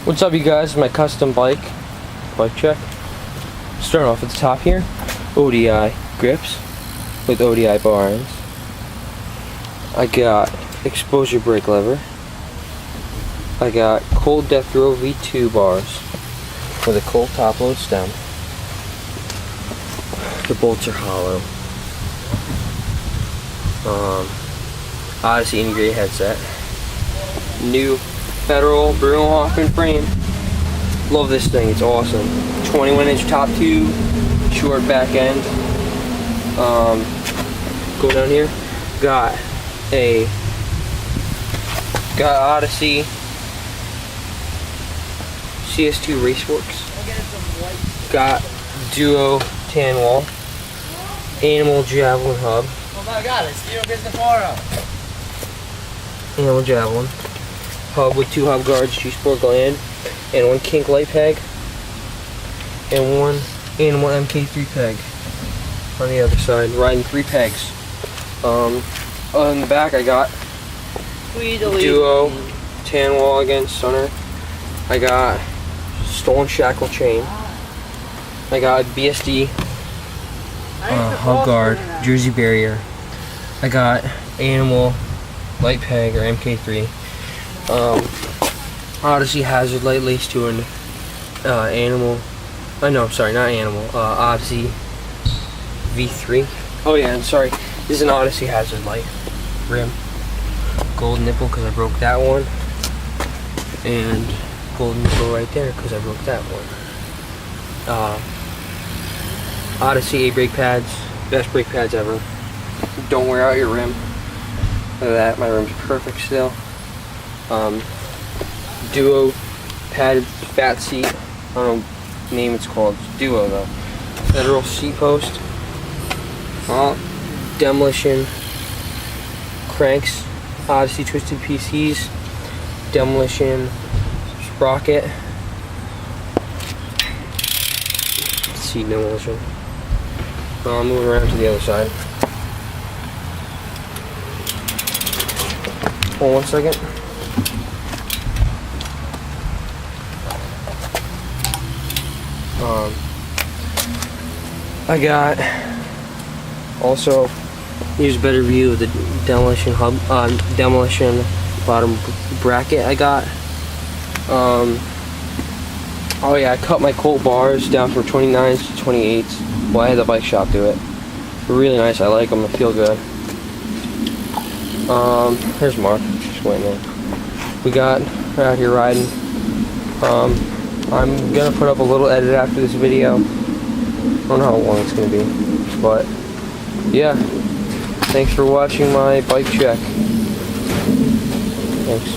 What's up, you guys? My custom bike check. Starting off at the top here, ODI grips with ODI bars. I got exposure brake lever. I got cold death row V2 bars with a cold top load stem. The bolts are hollow. Odyssey integrated headset. New Federal Bruno Hoffman frame. Love this thing, it's awesome. 21-inch top tube, short back end. Go down here. Got Odyssey CS2 Raceworks. Got Duo tan wall. Animal javelin hub. Oh my god, it's Steve Christopher. Animal javelin hub with 2 hub guards, 2 sport gland, and 1 kink light peg, and 1 animal MK3 peg on the other side. Riding 3 pegs. On the back I got Duo tan wall again, stunner. I got stolen shackle chain. I got BSD hub guard, jersey barrier. I got animal light peg or MK3. Odyssey hazard light lace to an animal. No, sorry, not animal. Odyssey V3. Oh yeah, and sorry, this is an Odyssey hazard light rim. Gold nipple because I broke that one, and gold nipple right there because I broke that one. Odyssey A brake pads, best brake pads ever. Don't wear out your rim. Look at that, my rim's perfect still. Duo padded fat seat. I don't know what name it's called. It's Duo though. Federal seat post. Demolition cranks. Odyssey twisted PCs. Demolition sprocket. Seat demolition. Moving around to the other side. Hold on 1 second. I got also use a better view of the demolition hub, demolition bottom bracket I got. Oh yeah, I cut my Colt bars down from 29s to 28s. Well, I had the bike shop do it. They're really nice. I like them. They feel good. Here's Mark. Just waiting there. We got out here riding. I'm gonna put up a little edit after this video. I don't know how long it's gonna be, but yeah. Thanks for watching my bike check. Thanks.